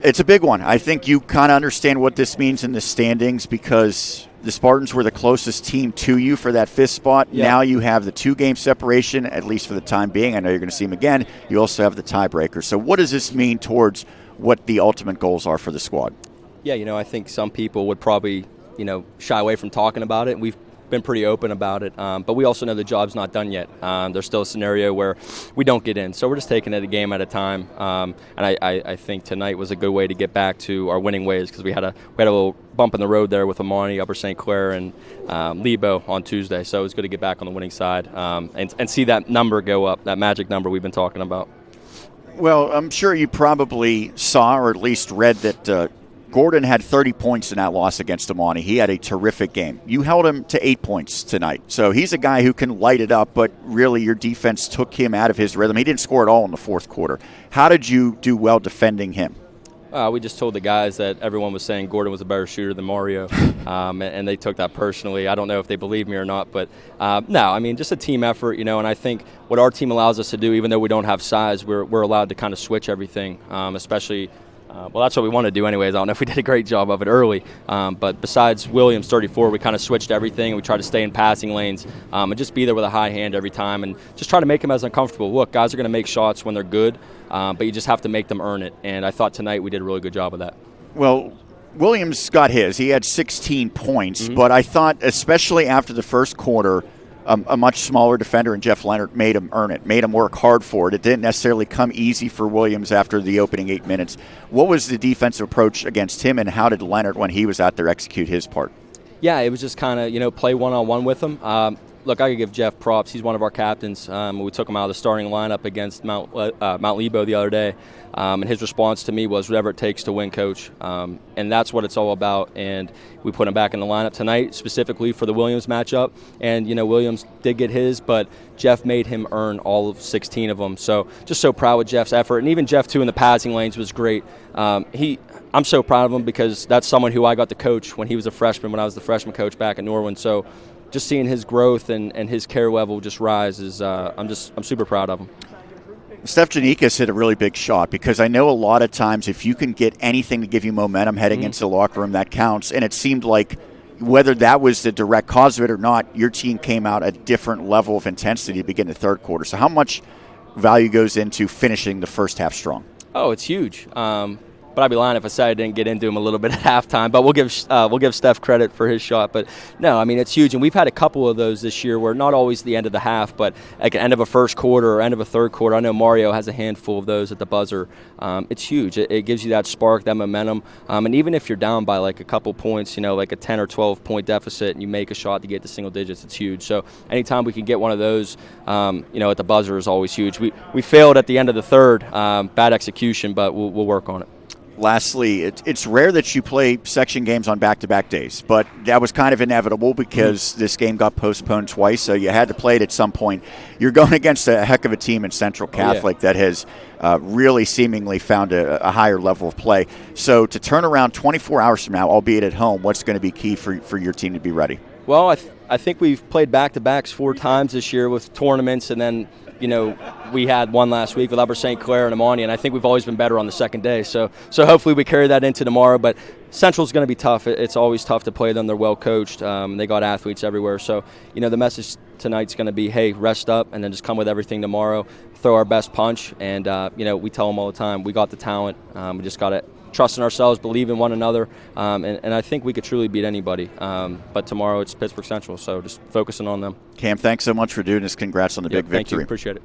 It's a big one. I think you kind of understand what this means in the standings because the Spartans were the closest team to you for that fifth spot. Yeah. Now you have the 2-game separation, at least for the time being. I know you're going to see them again. You also have the tiebreaker. So what does this mean towards what the ultimate goals are for the squad? Yeah, I think some people would probably, shy away from talking about it. We've been pretty open about it, but we also know the job's not done yet. There's still a scenario where we don't get in, so we're just taking it a game at a time. And I think tonight was a good way to get back to our winning ways because we had a little bump in the road there with Amani, Upper St. Clair, and Lebo on Tuesday. So it was good to get back on the winning side and see that number go up, that magic number we've been talking about. Well, I'm sure you probably saw or at least read that Gordon had 30 points in that loss against Amani. He had a terrific game. You held him to 8 points tonight. So he's a guy who can light it up, but really your defense took him out of his rhythm. He didn't score at all in the fourth quarter. How did you do well defending him? We just told the guys that everyone was saying Gordon was a better shooter than Mario, and they took that personally. I don't know if they believe me or not, but no, just a team effort, and I think what our team allows us to do, even though we don't have size, we're allowed to kind of switch everything, especially well, that's what we want to do anyways. I don't know if we did a great job of it early. But besides Williams, 34, we kind of switched everything. We tried to stay in passing lanes and just be there with a high hand every time and just try to make them as uncomfortable. Look, guys are going to make shots when they're good, but you just have to make them earn it. And I thought tonight we did a really good job of that. Well, Williams got his. He had 16 points, but I thought especially after the first quarter, a much smaller defender in Jeff Leonard made him earn it, made him work hard for it. It didn't necessarily come easy for Williams after the opening 8 minutes. What was the defensive approach against him, and how did Leonard, when he was out there, execute his part? Yeah, it was just kind of, play one-on-one with him. Look, I could give Jeff props. He's one of our captains. We took him out of the starting lineup against Mount Lebo the other day, and his response to me was, whatever it takes to win, coach. And that's what it's all about. And we put him back in the lineup tonight, specifically for the Williams matchup. And, Williams did get his, but Jeff made him earn all of 16 of them. So just so proud with Jeff's effort. And even Jeff, too, in the passing lanes was great. I'm so proud of him because that's someone who I got to coach when he was a freshman, when I was the freshman coach back at Norwin. So just seeing his growth and his care level just rise is I'm super proud of him. Steph Janikis hit a really big shot because I know a lot of times if you can get anything to give you momentum heading into the locker room, that counts. And it seemed like whether that was the direct cause of it or not, your team came out at a different level of intensity to begin the third quarter. So how much value goes into finishing the first half strong? Oh, it's huge. But I'd be lying if I said I didn't get into him a little bit at halftime. But we'll give Steph credit for his shot. But no, it's huge, and we've had a couple of those this year where not always the end of the half, but like the end of a first quarter or end of a third quarter. I know Mario has a handful of those at the buzzer. It's huge. It gives you that spark, that momentum, and even if you're down by like a couple points, like a 10 or 12 point deficit, and you make a shot to get to single digits, it's huge. So anytime we can get one of those, at the buzzer is always huge. We failed at the end of the third, bad execution, but we'll work on it. Lastly, it's rare that you play section games on back-to-back days, but that was kind of inevitable because this game got postponed twice, so you had to play it at some point. You're going against a heck of a team in Central Catholic that has really seemingly found a higher level of play. So to turn around 24 hours from now, albeit at home, what's going to be key for your team to be ready? Well, I think we've played back-to-backs 4 times this year with tournaments, and then we had one last week with Upper St. Clair and Amani, and I think we've always been better on the second day. So hopefully we carry that into tomorrow. But Central's going to be tough. It's always tough to play them. They're well coached. They got athletes everywhere. So the message tonight's going to be, hey, rest up, and then just come with everything tomorrow. Throw our best punch, and we tell them all the time, we got the talent. We just got to trust in ourselves, believe in one another, and I think we could truly beat anybody. But tomorrow it's Pittsburgh Central, so just focusing on them. Cam, thanks so much for doing this. Congrats on the big victory. Thank you. Appreciate it.